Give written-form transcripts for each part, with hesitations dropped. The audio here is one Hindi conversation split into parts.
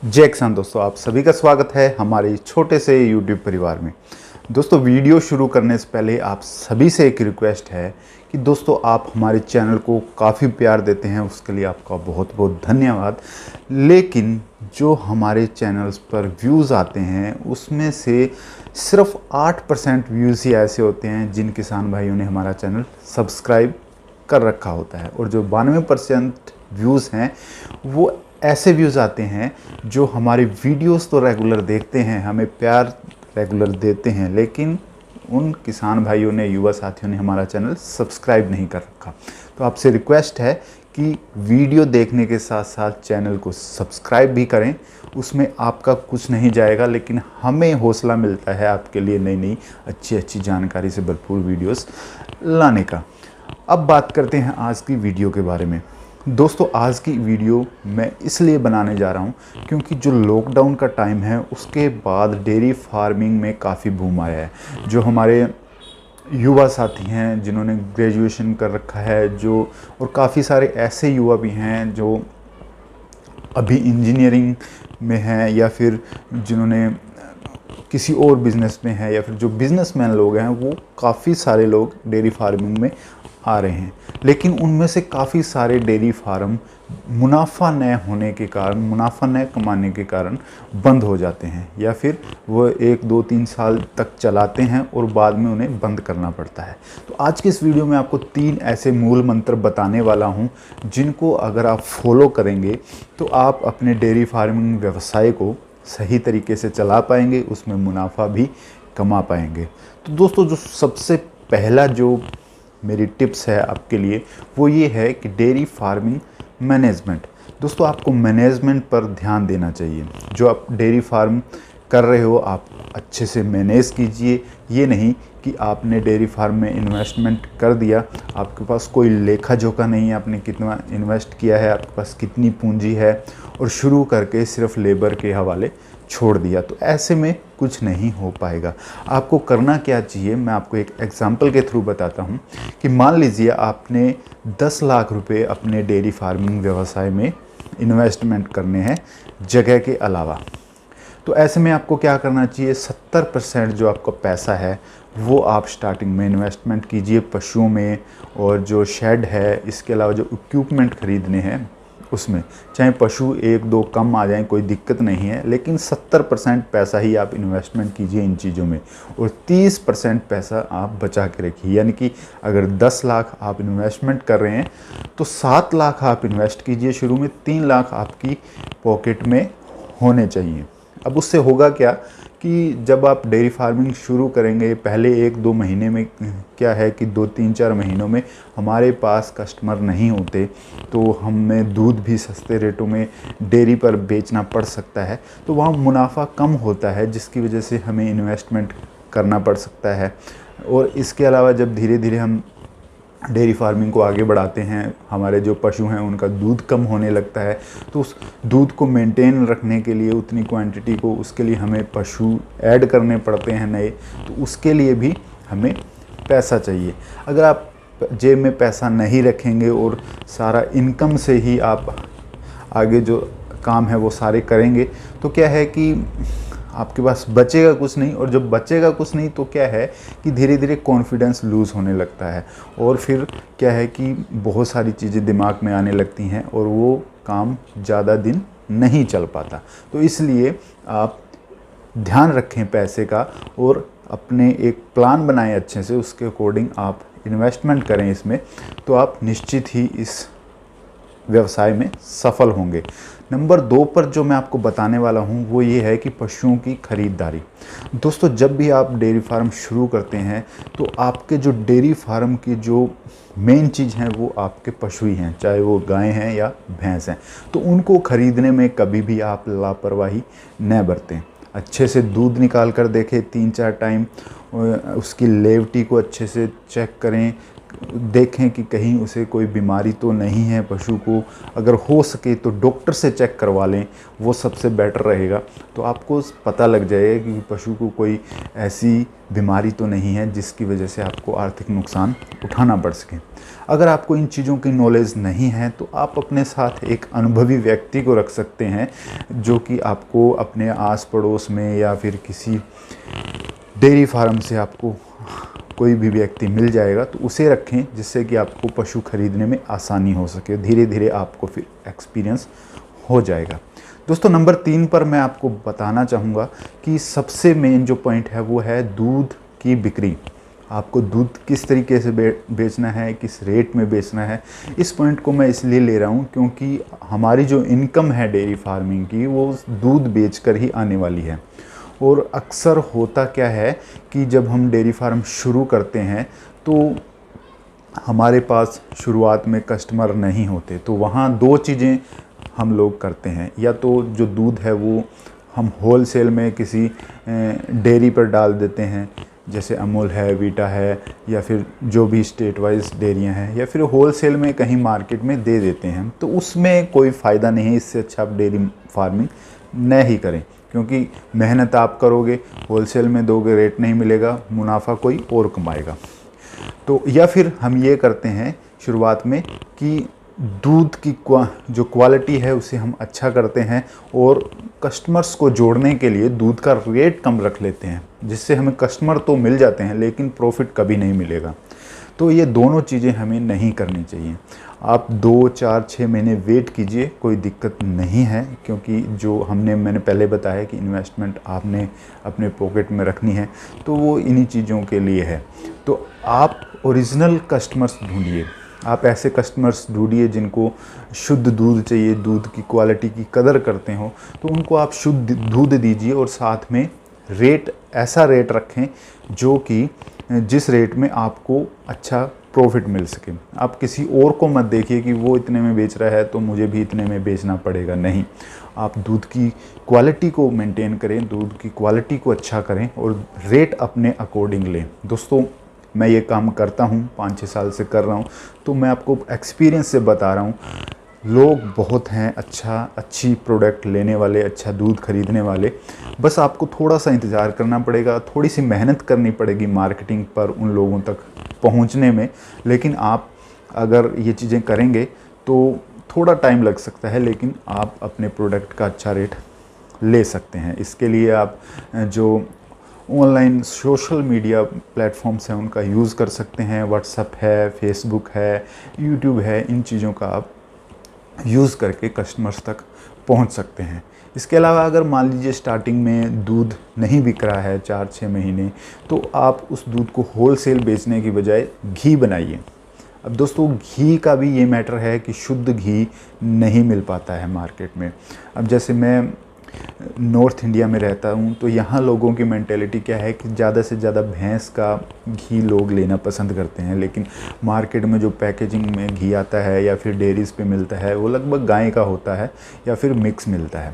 जय किसान दोस्तों, आप सभी का स्वागत है हमारे छोटे से YouTube परिवार में। दोस्तों, वीडियो शुरू करने से पहले आप सभी से एक रिक्वेस्ट है कि दोस्तों आप हमारे चैनल को काफ़ी प्यार देते हैं, उसके लिए आपका बहुत बहुत धन्यवाद। लेकिन जो हमारे चैनल्स पर व्यूज़ आते हैं उसमें से सिर्फ 8% व्यूज़ ही ऐसे होते हैं जिन किसान भाइयों ने हमारा चैनल सब्सक्राइब कर रखा होता है, और जो 92% व्यूज़ हैं वो ऐसे व्यूज़ आते हैं जो हमारे वीडियोस तो रेगुलर देखते हैं, हमें प्यार रेगुलर देते हैं, लेकिन उन किसान भाइयों ने, युवा साथियों ने हमारा चैनल सब्सक्राइब नहीं कर रखा। तो आपसे रिक्वेस्ट है कि वीडियो देखने के साथ साथ चैनल को सब्सक्राइब भी करें। उसमें आपका कुछ नहीं जाएगा, लेकिन हमें हौसला मिलता है आपके लिए नई नई अच्छी जानकारी से भरपूर वीडियोस लाने का। अब बात करते हैं आज की वीडियो के बारे में। दोस्तों, आज की वीडियो मैं इसलिए बनाने जा रहा हूं क्योंकि जो लॉकडाउन का टाइम है उसके बाद डेयरी फार्मिंग में काफ़ी बूम आया है। जो हमारे युवा साथी हैं जिन्होंने ग्रेजुएशन कर रखा है, जो और काफ़ी सारे ऐसे युवा भी हैं जो अभी इंजीनियरिंग में हैं, या फिर जिन्होंने किसी और बिज़नेस में है, या फिर जो बिज़नेसमैन लोग हैं, वो काफ़ी सारे लोग डेयरी फार्मिंग में आ रहे हैं। लेकिन उनमें से काफ़ी सारे डेयरी फार्म मुनाफा न होने के कारण, मुनाफा न कमाने के कारण बंद हो जाते हैं, या फिर वो 1-2-3 साल तक चलाते हैं और बाद में उन्हें बंद करना पड़ता है। तो आज की इस वीडियो में आपको 3 ऐसे मूल मंत्र बताने वाला हूं जिनको अगर आप फॉलो करेंगे तो आप अपने डेयरी फार्मिंग व्यवसाय को सही तरीके से चला पाएंगे, उसमें मुनाफा भी कमा पाएंगे। तो दोस्तों, जो सबसे पहला जो मेरी टिप्स है आपके लिए वो ये है कि डेयरी फार्मिंग मैनेजमेंट। दोस्तों, आपको मैनेजमेंट पर ध्यान देना चाहिए। जो आप डेयरी फार्म कर रहे हो आप अच्छे से मैनेज कीजिए। ये नहीं कि आपने डेयरी फार्म में इन्वेस्टमेंट कर दिया, आपके पास कोई लेखा जोखा नहीं है, आपने कितना इन्वेस्ट किया है, आपके पास कितनी पूंजी है, और शुरू करके सिर्फ लेबर के हवाले छोड़ दिया। तो ऐसे में कुछ नहीं हो पाएगा। आपको करना क्या चाहिए, मैं आपको एक एग्जांपल के थ्रू बताता हूं कि मान लीजिए आपने 10 लाख रुपए अपने डेयरी फार्मिंग व्यवसाय में इन्वेस्टमेंट करने हैं जगह के अलावा। तो ऐसे में आपको क्या करना चाहिए, 70% जो आपका पैसा है वो आप स्टार्टिंग में इन्वेस्टमेंट कीजिए पशुओं में, और जो शेड है, इसके अलावा जो इक्विपमेंट खरीदने हैं उसमें। चाहे पशु 1-2 कम आ जाएं, कोई दिक्कत नहीं है, लेकिन 70% पैसा ही आप इन्वेस्टमेंट कीजिए इन चीज़ों में, और 30% पैसा आप बचा के रखिए। यानी कि अगर 10 लाख आप इन्वेस्टमेंट कर रहे हैं तो 7 लाख आप इन्वेस्ट कीजिए शुरू में, 3 लाख आपकी पॉकेट में होने चाहिए। अब उससे होगा क्या कि जब आप डेयरी फार्मिंग शुरू करेंगे, पहले 1-2 महीने में क्या है कि 2-3-4 महीनों में हमारे पास कस्टमर नहीं होते, तो हमें दूध भी सस्ते रेटों में डेयरी पर बेचना पड़ सकता है, तो वहाँ मुनाफा कम होता है, जिसकी वजह से हमें इन्वेस्टमेंट करना पड़ सकता है। और इसके अलावा जब धीरे धीरे हम डेयरी फार्मिंग को आगे बढ़ाते हैं, हमारे जो पशु हैं उनका दूध कम होने लगता है, तो उस दूध को मेंटेन रखने के लिए, उतनी क्वांटिटी को, उसके लिए हमें पशु ऐड करने पड़ते हैं नए, तो उसके लिए भी हमें पैसा चाहिए। अगर आप जेब में पैसा नहीं रखेंगे और सारा इनकम से ही आप आगे जो काम है वो सारे करेंगे, तो क्या है कि आपके पास बचेगा कुछ नहीं, और जब बचेगा कुछ नहीं तो क्या है कि धीरे धीरे कॉन्फिडेंस लूज़ होने लगता है, और फिर क्या है कि बहुत सारी चीज़ें दिमाग में आने लगती हैं और वो काम ज़्यादा दिन नहीं चल पाता। तो इसलिए आप ध्यान रखें पैसे का, और अपने एक प्लान बनाएं अच्छे से, उसके अकॉर्डिंग आप इन्वेस्टमेंट करें इसमें, तो आप निश्चित ही इस व्यवसाय में सफल होंगे। नंबर 2 पर जो मैं आपको बताने वाला हूं वो ये है कि पशुओं की खरीदारी। दोस्तों, जब भी आप डेयरी फार्म शुरू करते हैं तो आपके जो डेयरी फार्म की जो मेन चीज़ हैं वो आपके पशु ही हैं, चाहे वो गाय हैं या भैंस हैं। तो उनको खरीदने में कभी भी आप लापरवाही न बरतें। अच्छे से दूध निकाल कर देखें 3-4 टाइम, उसकी लेवटी को अच्छे से चेक करें, देखें कि कहीं उसे कोई बीमारी तो नहीं है पशु को। अगर हो सके तो डॉक्टर से चेक करवा लें, वो सबसे बेटर रहेगा। तो आपको पता लग जाएगा कि पशु को कोई ऐसी बीमारी तो नहीं है जिसकी वजह से आपको आर्थिक नुकसान उठाना पड़ सके। अगर आपको इन चीज़ों की नॉलेज नहीं है तो आप अपने साथ एक अनुभवी व्यक्ति को रख सकते हैं, जो कि आपको अपने आस पड़ोस में या फिर किसी डेयरी फार्म से आपको कोई भी व्यक्ति मिल जाएगा, तो उसे रखें, जिससे कि आपको पशु खरीदने में आसानी हो सके। धीरे धीरे आपको फिर एक्सपीरियंस हो जाएगा। दोस्तों, नंबर 3 पर मैं आपको बताना चाहूँगा कि सबसे मेन जो पॉइंट है वो है दूध की बिक्री। आपको दूध किस तरीके से बेचना है, किस रेट में बेचना है। इस पॉइंट को मैं इसलिए ले रहा हूँ क्योंकि हमारी जो इनकम है डेयरी फार्मिंग की, वो दूध बेचकर ही आने वाली है। और अक्सर होता क्या है कि जब हम डेयरी फार्म शुरू करते हैं तो हमारे पास शुरुआत में कस्टमर नहीं होते, तो वहाँ 2 चीज़ें हम लोग करते हैं। या तो जो दूध है वो हम होलसेल में किसी डेयरी पर डाल देते हैं, जैसे अमूल है, वीटा है, या फिर जो भी स्टेट वाइज डेयरियाँ हैं, या फिर होलसेल में कहीं मार्केट में दे देते हैं। तो उसमें कोई फ़ायदा नहीं है। इससे अच्छा आप डेयरी फार्मिंग न ही करें, क्योंकि मेहनत आप करोगे, होलसेल में दोगे, रेट नहीं मिलेगा, मुनाफा कोई और कमाएगा। तो या फिर हम ये करते हैं शुरुआत में कि दूध की जो क्वालिटी है उसे हम अच्छा करते हैं और कस्टमर्स को जोड़ने के लिए दूध का रेट कम रख लेते हैं, जिससे हमें कस्टमर तो मिल जाते हैं लेकिन प्रॉफिट कभी नहीं मिलेगा। तो ये दोनों चीज़ें हमें नहीं करनी चाहिए। आप 2, 4, 6 महीने वेट कीजिए, कोई दिक्कत नहीं है, क्योंकि जो मैंने पहले बताया कि इन्वेस्टमेंट आपने अपने पॉकेट में रखनी है, तो वो इन्हीं चीज़ों के लिए है। तो आप ओरिजिनल कस्टमर्स ढूंढिए, आप ऐसे कस्टमर्स ढूंढिए जिनको शुद्ध दूध चाहिए, दूध की क्वालिटी की कदर करते हो, तो उनको आप शुद्ध दूध दीजिए और साथ में ऐसा रेट रखें जो कि जिस रेट में आपको अच्छा प्रॉफिट मिल सके। आप किसी और को मत देखिए कि वो इतने में बेच रहा है तो मुझे भी इतने में बेचना पड़ेगा। नहीं, आप दूध की क्वालिटी को मेंटेन करें, दूध की क्वालिटी को अच्छा करें और रेट अपने अकॉर्डिंग लें। दोस्तों, मैं ये काम करता हूँ, 5-6 साल से कर रहा हूँ, तो मैं आपको एक्सपीरियंस से बता रहा हूँ। लोग बहुत हैं अच्छी प्रोडक्ट लेने वाले, अच्छा दूध खरीदने वाले। बस आपको थोड़ा सा इंतज़ार करना पड़ेगा, थोड़ी सी मेहनत करनी पड़ेगी मार्केटिंग पर उन लोगों तक पहुंचने में। लेकिन आप अगर ये चीज़ें करेंगे तो थोड़ा टाइम लग सकता है, लेकिन आप अपने प्रोडक्ट का अच्छा रेट ले सकते हैं। इसके लिए आप जो ऑनलाइन सोशल मीडिया प्लेटफॉर्म्स हैं उनका यूज़ कर सकते हैं। व्हाट्सएप है, फेसबुक है, यूट्यूब है, इन चीज़ों का आप यूज़ करके कस्टमर्स तक पहुंच सकते हैं। इसके अलावा अगर मान लीजिए स्टार्टिंग में दूध नहीं बिक रहा है 4-6 महीने, तो आप उस दूध को होलसेल बेचने की बजाय घी बनाइए। अब दोस्तों, घी का भी ये मैटर है कि शुद्ध घी नहीं मिल पाता है मार्केट में। अब जैसे मैं नॉर्थ इंडिया में रहता हूँ, तो यहाँ लोगों की मेंटेलिटी क्या है कि ज़्यादा से ज़्यादा भैंस का घी लोग लेना पसंद करते हैं। लेकिन मार्केट में जो पैकेजिंग में घी आता है या फिर डेयरीज़ पे मिलता है, वो लगभग गाय का होता है या फिर मिक्स मिलता है।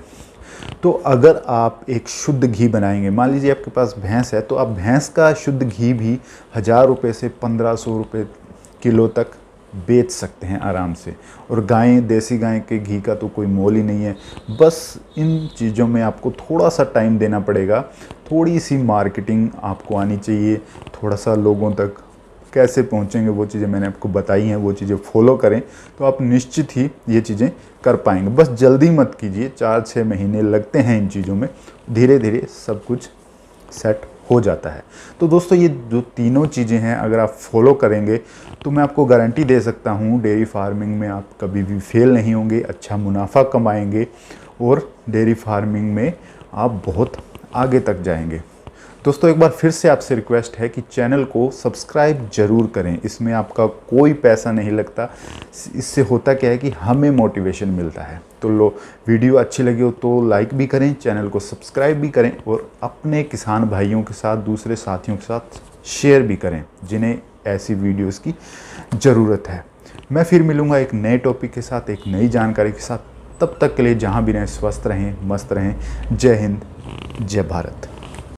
तो अगर आप एक शुद्ध घी बनाएंगे, मान लीजिए आपके पास भैंस है, तो आप भैंस का शुद्ध घी भी 1000 रुपये से 1500 रुपये किलो तक बेच सकते हैं आराम से। और देसी गाय के घी का तो कोई मोल ही नहीं है। बस इन चीज़ों में आपको थोड़ा सा टाइम देना पड़ेगा, थोड़ी सी मार्केटिंग आपको आनी चाहिए, थोड़ा सा लोगों तक कैसे पहुंचेंगे वो चीज़ें मैंने आपको बताई हैं, वो चीज़ें फॉलो करें तो आप निश्चित ही ये चीज़ें कर पाएंगे। बस जल्दी मत कीजिए, 4-6 महीने लगते हैं इन चीज़ों में, धीरे धीरे सब कुछ सेट हो जाता है। तो दोस्तों, ये जो तीनों चीज़ें हैं अगर आप फॉलो करेंगे तो मैं आपको गारंटी दे सकता हूँ डेयरी फार्मिंग में आप कभी भी फेल नहीं होंगे, अच्छा मुनाफा कमाएंगे और डेयरी फार्मिंग में आप बहुत आगे तक जाएंगे। दोस्तों, एक बार फिर से आपसे रिक्वेस्ट है कि चैनल को सब्सक्राइब ज़रूर करें। इसमें आपका कोई पैसा नहीं लगता। इससे होता क्या है कि हमें मोटिवेशन मिलता है। तो वीडियो अच्छी लगी हो तो लाइक भी करें, चैनल को सब्सक्राइब भी करें और अपने किसान भाइयों के साथ, दूसरे साथियों के साथ शेयर भी करें जिन्हें ऐसी वीडियोस की ज़रूरत है। मैं फिर मिलूँगा एक नए टॉपिक के साथ, एक नई जानकारी के साथ। तब तक के लिए जहाँ भी रहें, स्वस्थ रहें, मस्त रहें। जय हिंद, जय भारत।